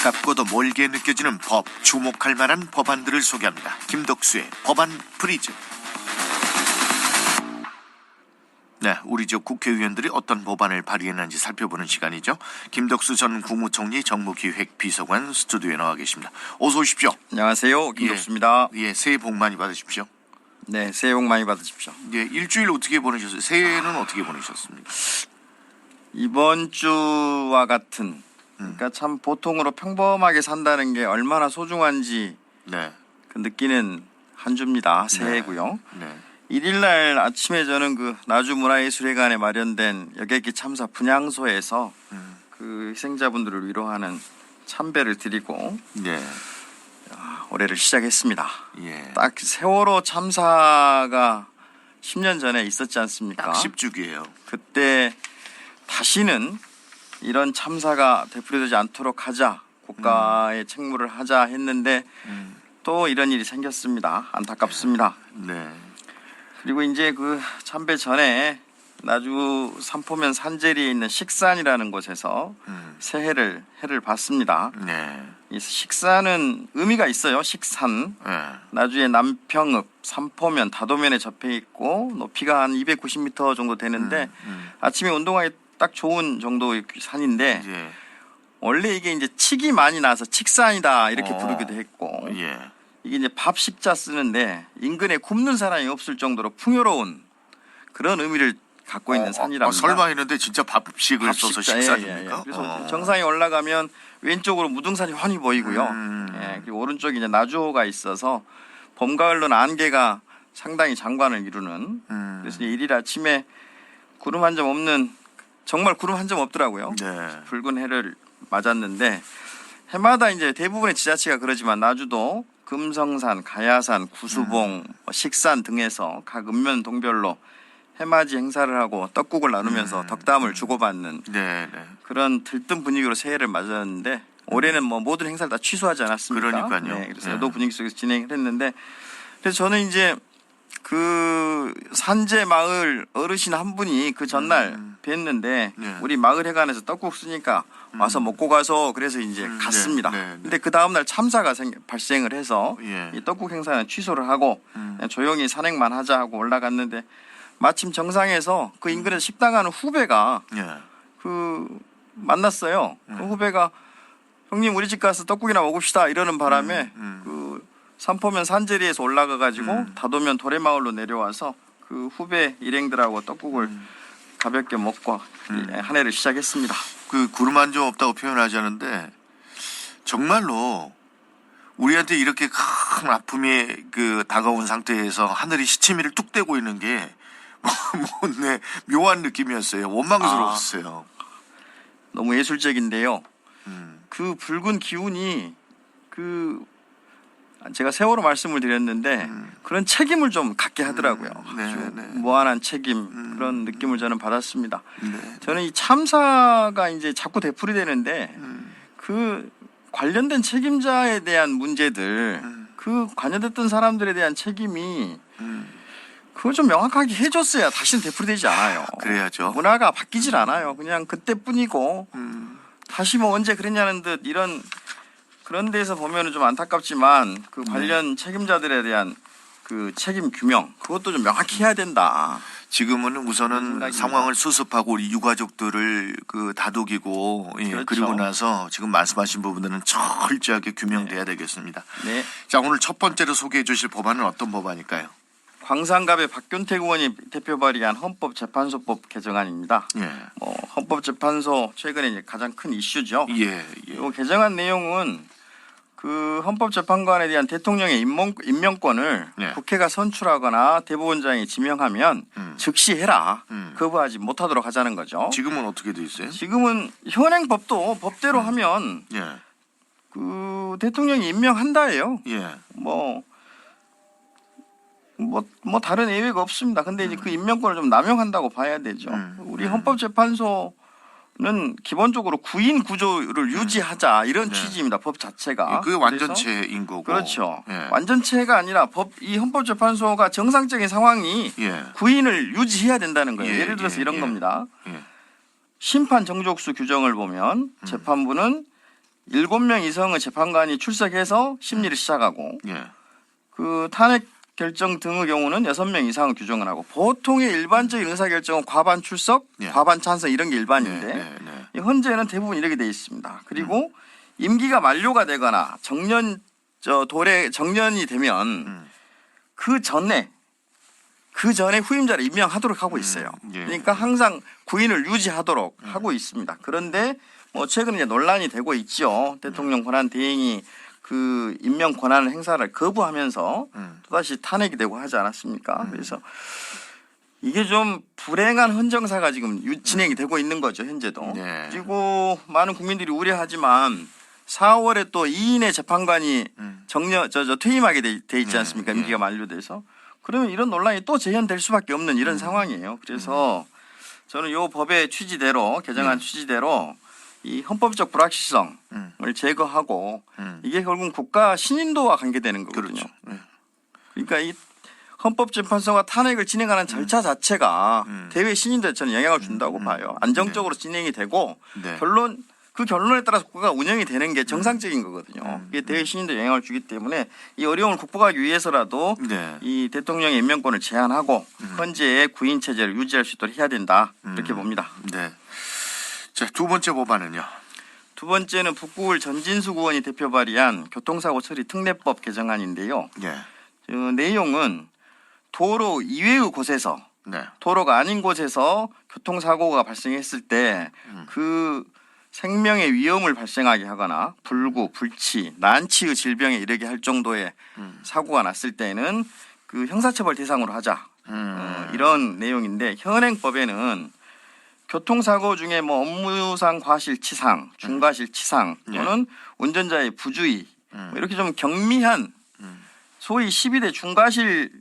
가깝고도 멀게 느껴지는 법, 주목할 만한 법안들을 소개합니다. 김덕수의 법안 프리즈. 네, 우리 저 국회의원들이 어떤 법안을 발의했는지 살펴보는 시간이죠. 김덕수 전 국무총리 정무기획비서관 스튜디오에 나와 계십니다. 어서 오십시오. 안녕하세요, 김덕수입니다. 예, 새해 복 많이 받으십시오. 네, 새해 복 많이 받으십시오. 예, 일주일 어떻게 보내셨어요? 새해는 어떻게 보내셨습니까? 이번 주와 같은, 그러니까 참 보통으로 평범하게 산다는 게 얼마나 소중한지 네, 그 느끼는 한 주입니다. 새해고요. 네. 1일 날 아침에 저는 그 나주문화예술회관에 마련된 여객기 참사 분향소에서 그 희생자분들을 위로하는 참배를 드리고 네, 올해를 시작했습니다. 예. 딱 세월호 참사가 10년 전에 있었지 않습니까? 딱 10주기예요. 그때 다시는 이런 참사가 되풀이되지 않도록 하자, 국가의 책무를 하자 했는데 또 이런 일이 생겼습니다. 안타깝습니다. 네, 그리고 이제 그 참배 전에 나주 삼포면 산제리에 있는 식산이라는 곳에서 새해를 봤습니다. 네, 이 식산은 의미가 있어요. 식산. 네. 나주의 남평읍, 삼포면, 다도면에 접해 있고 높이가 한 290m 정도 되는데 아침에 운동하기 딱 좋은 정도의 산인데 예, 원래 이게 이제 칡이 많이 나서 칡산이다 이렇게 부르기도 했고 예. 이게 이제 밥 식자 쓰는데 인근에 굶는 사람이 없을 정도로 풍요로운 그런 의미를 갖고 있는 산이랍니다. 설마 했는데 진짜 밥식을 써서 밥식자, 식사입니까? 그래서 정상에 올라가면 왼쪽으로 무등산이 훤히 보이고요. 그리고 오른쪽에 이제 나주호가 있어서 봄 가을로는 안개가 상당히 장관을 이루는. 그래서 이제 일일 아침에 구름 한 점 없는 정말 구름 한 점 없더라고요. 네. 붉은 해를 맞았는데 해마다 이제 대부분의 지자체가 그러지만 나주도 금성산, 가야산, 구수봉, 식산 등에서 각 읍면 동별로 해맞이 행사를 하고 떡국을 나누면서 덕담을 주고받는 네, 네. 그런 들뜬 분위기로 새해를 맞았는데 올해는 뭐 모든 행사를 다 취소하지 않았습니까? 그러니까요. 네, 그래서 네. 여도 분위기 속에서 진행을 했는데 그래서 저는 이제 그 산제 마을 어르신 한 분이 그 전날 뵀는데 네. 우리 마을 회관에서 떡국 쓰니까 와서 먹고 가서 그래서 이제 갔습니다. 네, 네. 근데 그 다음 날 참사가 발생을 해서 예. 이 떡국 행사는 취소를 하고 그냥 조용히 산행만 하자 하고 올라갔는데 마침 정상에서 그 인근에서 식당하는 후배가 예. 그 만났어요. 그 후배가 형님 우리 집 가서 떡국이나 먹읍시다 이러는 바람에 그 삼포면 산제리에서 올라가 가지고 다도면 도래마을로 내려와서 그 후배 일행들하고 떡국을 가볍게 먹고 한 해를 시작했습니다. 그 구름 한 점 없다고 표현하자는데 정말로 우리한테 이렇게 큰 아픔이 그 다가온 상태에서 하늘이 시치미를 뚝 떼고 있는 게 네, 묘한 느낌이었어요. 원망스러웠어요. 너무 예술적인데요. 그 붉은 기운이 그 제가 세월호 말씀을 드렸는데 그런 책임을 좀 갖게 하더라고요. 네, 아주 네. 무한한 책임 그런 느낌을 저는 받았습니다. 네. 저는 이 참사가 이제 자꾸 되풀이되는데 그 관련된 책임자에 대한 문제들 그 관여됐던 사람들에 대한 책임이 그걸 좀 명확하게 해줬어야 다시는 되풀이되지 않아요. 그래야죠. 문화가 바뀌질 않아요. 그냥 그때뿐이고 다시 뭐 언제 그랬냐는 듯 이런 그런 데서 보면은 좀 안타깝지만 그 관련 책임자들에 대한 그 책임 규명 그것도 좀 명확히 해야 된다. 지금은 그런 우선은 생각입니다. 상황을 수습하고 우리 유가족들을 그 다독이고 예, 그렇죠. 그리고 나서 지금 말씀하신 부분들은 철저하게 규명돼야 되겠습니다. 네. 자, 오늘 첫 번째로 소개해 주실 법안은 어떤 법안일까요? 광산갑의 박균택 의원이 대표 발의한 헌법재판소법 개정안입니다. 예. 헌법재판소 최근에 이제 가장 큰 이슈죠. 예, 예. 이 개정안 내용은 그 헌법재판관에 대한 대통령의 임명권을 네. 국회가 선출하거나 대법원장이 지명하면 즉시 해라. 거부하지 못하도록 하자는 거죠. 지금은 어떻게 돼 있어요? 지금은 현행 법도 법대로 하면 예. 그 대통령이 임명한다예요. 예. 뭐 다른 예외가 없습니다. 근데 이제 그 임명권을 좀 남용한다고 봐야 되죠. 우리 헌법재판소는 기본적으로 구인 구조를 유지하자 이런 취지입니다. 법 자체가. 그게 완전체인 거고. 그렇죠. 예. 완전체가 아니라 이 헌법재판소가 정상적인 상황이 예. 구인을 유지해야 된다는 거예요. 예, 예를 들어서 예, 이런 예. 겁니다. 예. 심판 정족수 규정을 보면 재판부는 7명 이상의 재판관이 출석해서 심리를 시작하고 예. 그 탄핵 결정 등의 경우는 6명 이상을 규정을 하고 보통의 일반적인 의사결정은 과반 출석, 예. 과반 찬성 이런 게 일반인데 네, 네, 네. 현재는 대부분 이렇게 돼 있습니다. 그리고 임기가 만료가 되거나 정년이 되면 그 전에 후임자를 임명하도록 하고 있어요. 예. 그러니까 항상 구인을 유지하도록 하고 있습니다. 그런데 뭐 최근에 이제 논란이 되고 있죠. 대통령 권한 대행이 그 임명 권한을 행사를 거부하면서 또다시 탄핵이 되고 하지 않았습니까? 그래서 이게 좀 불행한 헌정사가 지금 진행이 되고 있는 거죠, 현재도. 네. 그리고 많은 국민들이 우려하지만 4월에 또 2인의 재판관이 퇴임하게 돼 있지 않습니까? 임기가 만료돼서. 그러면 이런 논란이 또 재현될 수밖에 없는 이런 상황이에요. 그래서 저는 이 법의 취지대로 개정안 취지대로 이 헌법적 불확실성을 제거하고 이게 결국 국가 신인도와 관계되는 거거든요. 그렇죠. 네. 그러니까 이 헌법재판소가 탄핵을 진행하는 절차 자체가 대외 신인도에 저는 영향을 준다고 봐요. 안정적으로 진행이 되고 네. 그 결론에 따라서 국가가 운영이 되는 게 정상적인 거거든요. 이게 대외 신인도에 영향을 주기 때문에 이 어려움을 극복하기 위해서라도 네. 이 대통령의 임명권을 제한하고 현재의 구인 체제를 유지할 수 있도록 해야 된다. 이렇게 봅니다. 네. 자, 두 번째 법안은요. 두 번째는 북구울 전진수 의원이 대표 발의한 교통사고 처리 특례법 개정안인데요. 예. 내용은 도로 이외의 곳에서 네. 도로가 아닌 곳에서 교통사고가 발생했을 때 그 생명의 위험을 발생하게 하거나 불구, 불치, 난치의 질병에 이르게 할 정도의 사고가 났을 때는 그 형사처벌 대상으로 하자. 이런 내용인데 현행법에는 교통사고 중에 뭐 업무상 과실치상, 중과실치상 또는 운전자의 부주의 뭐 이렇게 좀 경미한 소위 12대 중과실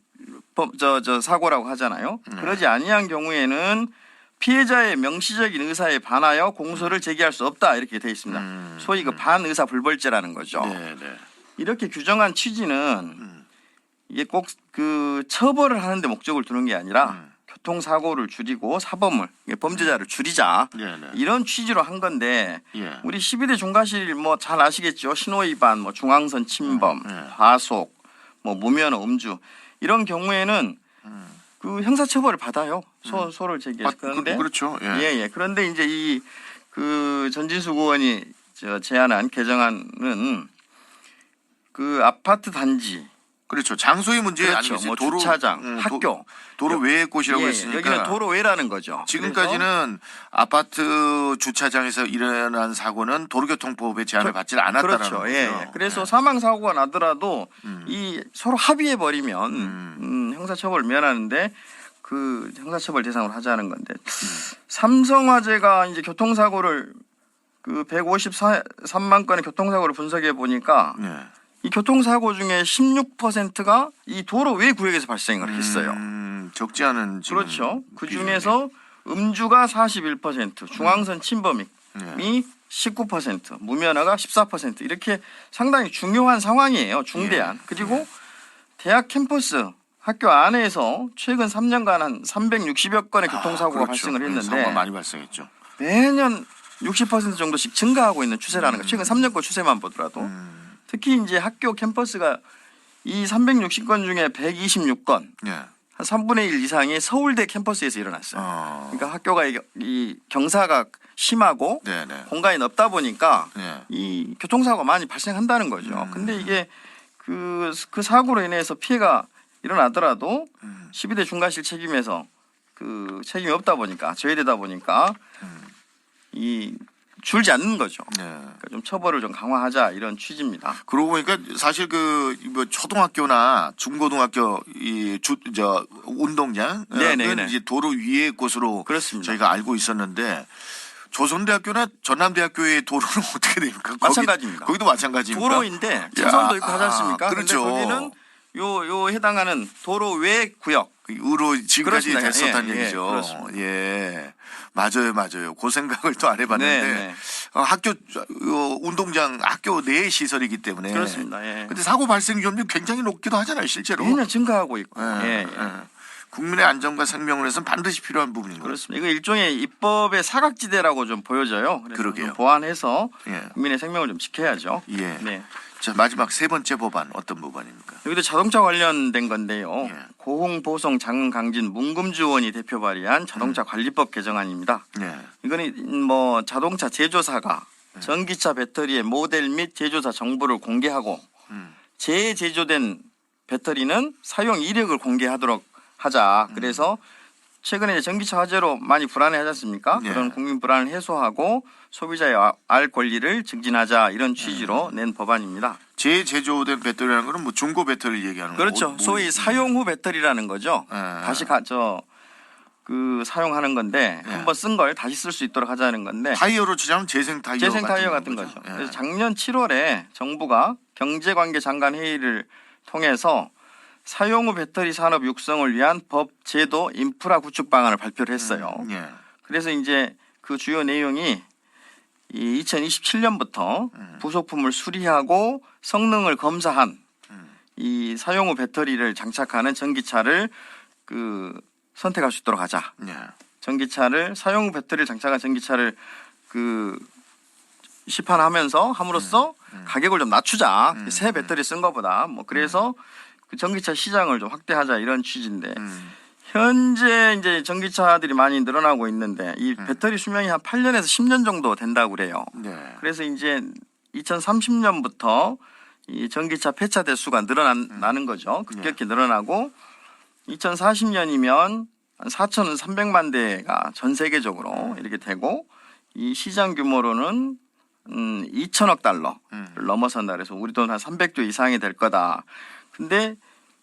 사고라고 하잖아요. 그러지 아니한 경우에는 피해자의 명시적인 의사에 반하여 공소를 제기할 수 없다 이렇게 되어 있습니다. 소위 그 반의사 불벌죄라는 거죠. 네, 네. 이렇게 규정한 취지는 이게 꼭 그 처벌을 하는 데 목적을 두는 게 아니라 교통사고를 줄이고 사범을 범죄자를 줄이자 네, 네. 이런 취지로 한 건데 예. 우리 12대 중과실 뭐 잘 아시겠죠. 신호위반, 뭐 중앙선 침범, 네. 과속, 뭐 무면허 음주 이런 경우에는 그 형사처벌을 받아요. 소를 제기해서. 그런데 그렇죠. 예. 예. 그런데 이제 이 그 전진수 의원이 제안한 개정안은 그 아파트 단지 그렇죠. 장소의 문제 그렇죠. 아니겠어요? 뭐 주차장, 학교. 도로 외의 곳이라고 예, 했으니까. 여기는 도로 외라는 거죠. 지금까지는 아파트 주차장에서 일어난 사고는 도로교통법의 제한을 받지 않았다는 그렇죠. 거죠. 예. 그래서 예. 사망 사고가 나더라도 이 서로 합의해 버리면 형사처벌을 면하는데 그 형사처벌 대상으로 하자는 건데 삼성화재가 이제 교통사고를 그 153만 건의 교통사고를 분석해 보니까 예. 이 교통사고 중에 16%가 이 도로 외 구역에서 발생을 했어요. 적지 않은 지금 그렇죠. 그 비중이네. 중에서 음주가 41%, 중앙선 침범이 예. 19%, 무면허가 14% 이렇게 상당히 중요한 상황이에요. 중대한. 예. 그리고 대학 캠퍼스 학교 안에서 최근 3년간 한 360여 건의 교통사고가 그렇죠. 발생을 예, 했는데 사고가 많이 발생했죠. 매년 60% 정도씩 증가하고 있는 추세라는 거. 최근 3년 거 추세만 보더라도 특히 이제 학교 캠퍼스가 이 360건 중에 126건 예. 한 3분의 1 이상이 서울대 캠퍼스에서 일어났어요. 그러니까 학교가 이 경사가 심하고 네네. 공간이 넓다 보니까 예. 이 교통사고가 많이 발생한다는 거죠. 근데 이게 그 사고로 인해서 피해가 일어나더라도 12대 중과실 책임에서 그 책임이 없다 보니까 저해되다 보니까 이 줄지 않는 거죠. 네. 그러니까 좀 처벌을 좀 강화하자 이런 취지입니다. 그러고 보니까 사실 뭐 초등학교나 중고등학교 운동장 네네네. 이제 도로 위의 곳으로 그렇습니다. 저희가 알고 있었는데 조선대학교나 전남대학교의 도로는 어떻게 됩니까? 마찬가지입니다. 거기도 마찬가지입니까? 도로인데 차선도 있고 하지 않습니까? 그렇죠. 근데 거기는 요 해당하는 도로 외 구역. 으로 지금까지 그렇습니다. 됐었다는 예, 얘기죠. 그렇습니다. 예. 맞아요. 그 생각을 또 안 해봤는데 네. 학교 운동장 학교 내 시설이기 때문에 그렇습니다. 예. 근데 사고 발생 위험률이 굉장히 높기도 하잖아요, 실제로. 매년 증가하고 있고. 예, 예. 예. 국민의 안전과 생명을 위해서는 반드시 필요한 부분인 거예요. 그렇습니다. 이거 일종의 입법의 사각지대라고 좀 보여져요. 그래서 그러게요. 좀 보완해서 예. 국민의 생명을 좀 지켜야죠. 예. 네. 자, 마지막 세 번째 법안 어떤 법안입니까? 여기도 자동차 관련된 건데요. 예. 고흥, 보성, 장흥, 강진, 문금주 의원이 대표 발의한 자동차 관리법 개정안입니다. 네. 이거는 뭐 자동차 제조사가 전기차 배터리의 모델 및 제조사 정보를 공개하고 재제조된 배터리는 사용 이력을 공개하도록 하자. 그래서 최근에 전기차 화재로 많이 불안해하지 않습니까? 네. 그런 국민 불안을 해소하고 소비자의 알 권리를 증진하자 이런 취지로 낸 법안입니다. 재제조된 배터리라는 거는 뭐 중고 배터리를 얘기하는 거죠. 그렇죠. 소위 사용 후 배터리라는 거죠. 다시 사용하는 건데 네. 한번 쓴 걸 다시 쓸 수 있도록 하자는 건데 타이어로 치자면 재생 타이어 같은 거죠. 예. 그래서 작년 7월에 정부가 경제관계 장관 회의를 통해서 사용 후 배터리 산업 육성을 위한 법, 제도, 인프라 구축 방안을 발표를 했어요. 예. 그래서 이제 그 주요 내용이 이 2027년부터 부속품을 수리하고 성능을 검사한 이 사용 후 배터리를 장착하는 전기차를 선택할 수 있도록 하자. 예. 전기차를 사용 후 배터리를 장착한 전기차를 시판하면서 함으로써 가격을 좀 낮추자. 새 배터리 쓴 것보다 그래서 그 전기차 시장을 좀 확대하자 이런 취지인데 현재 이제 전기차들이 많이 늘어나고 있는데 이 배터리 수명이 한 8년에서 10년 정도 된다고 그래요. 네. 그래서 이제 2030년부터 이 전기차 폐차 대수가 늘어나는 거죠. 급격히 늘어나고 2040년이면 한 4,300만 대가 전 세계적으로 이렇게 되고 이 시장 규모로는 2천억 달러를 넘어선다. 그래서 우리 돈 한 300조 이상이 될 거다. 근데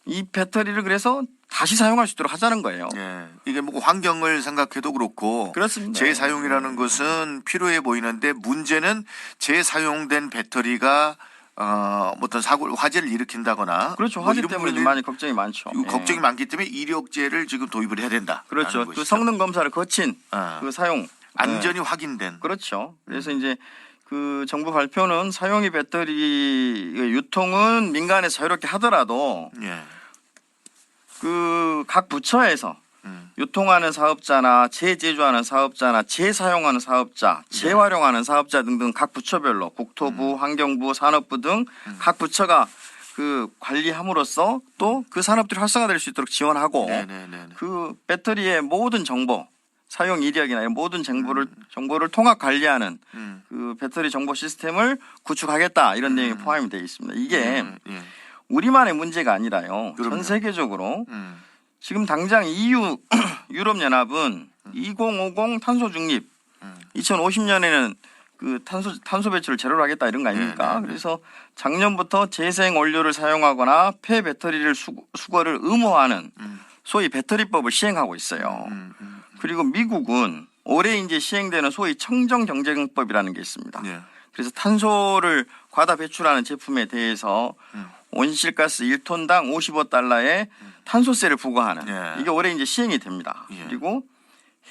이 배터리를 그래서 다시 사용할 수 있도록 하자는 거예요. 예. 이게 뭐 환경을 생각해도 그렇고 그렇습니다. 재사용이라는 것은 필요해 보이는데 문제는 재사용된 배터리가 어떤 화재를 일으킨다거나 그렇죠. 뭐 화재 이런 때문에 좀 부분이 많이 걱정이 많죠. 걱정이 많기 때문에 이력제를 지금 도입을 해야 된다. 그렇죠. 그 성능 검사를 거친 그 사용 안전이 확인된. 그렇죠. 그래서 이제 그 정부 발표는 사용이 배터리 유통은 민간에서 자유롭게 하더라도 예. 그 각 부처에서 유통하는 사업자나 재제조하는 사업자나 재사용하는 사업자, 재활용하는 사업자 등등 각 부처별로 국토부, 환경부, 산업부 등 각 부처가 그 관리함으로써 또 그 산업들이 활성화될 수 있도록 지원하고 그 배터리의 모든 정보, 사용 이력이나 이런 모든 정보를 통합 관리하는 그 배터리 정보 시스템을 구축하겠다 이런 내용이 포함이 되어 있습니다. 이게 우리만의 문제가 아니라요. 그럼요. 전 세계적으로 지금 당장 EU 유럽연합은 2050 탄소 중립 2050년에는 그 탄소 배출을 제로로 하겠다 이런 거 아닙니까? 그래서 작년부터 재생 원료를 사용하거나 폐 배터리를 수거를 의무화하는 소위 배터리법을 시행하고 있어요. 그리고 미국은 올해 이제 시행되는 소위 청정경쟁법이라는 게 있습니다. 예. 그래서 탄소를 과다 배출하는 제품에 대해서 온실가스 1톤당 55달러의 탄소세를 부과하는 이게 올해 이제 시행이 됩니다. 그리고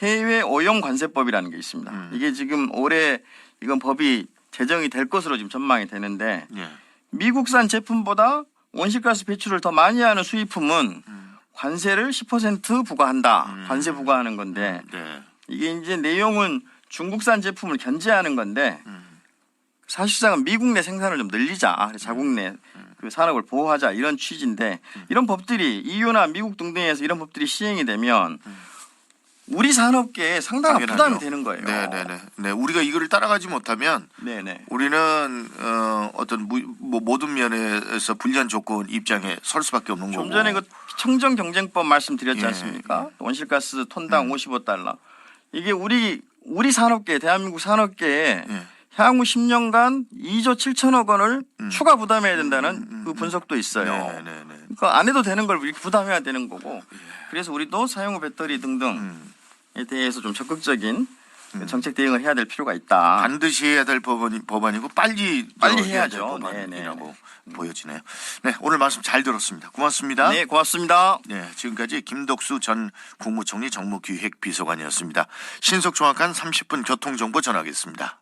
해외 오염 관세법이라는 게 있습니다. 이게 지금 올해 이건 법이 제정이 될 것으로 지금 전망이 되는데 미국산 제품보다 온실가스 배출을 더 많이 하는 수입품은 관세를 10% 부과한다. 관세 부과하는 건데 이게 이제 내용은 중국산 제품을 견제하는 건데 사실상은 미국 내 생산을 좀 늘리자. 자국 내 그 산업을 보호하자 이런 취지인데 이런 법들이 EU나 미국 등등에서 이런 법들이 시행이 되면 우리 산업계에 상당한 당연하죠. 부담이 되는 거예요. 네, 우리가 이거를 따라가지 못하면 우리는 어떤 모든 면에서 불리한 조건 입장에 설 수밖에 없는 거고. 좀 전에 그 청정경쟁법 말씀드렸지 않습니까? 온실가스 톤당 55달러. 이게 우리 산업계, 대한민국 산업계에 향후 10년간 2조 7천억 원을 추가 부담해야 된다는 그 분석도 있어요. 그러니까 안 해도 되는 걸 이렇게 부담해야 되는 거고. 그래서 우리도 사용 후 배터리 등등에 대해서 좀 적극적인 정책 대응을 해야 될 필요가 있다. 반드시 해야 될 법안이고 빨리 해야죠. 법안이라고 보여지네요. 네, 오늘 말씀 잘 들었습니다. 고맙습니다. 네, 고맙습니다. 네, 지금까지 김덕수 전 국무총리 정무기획비서관이었습니다. 신속 정확한 30분 교통정보 전하겠습니다.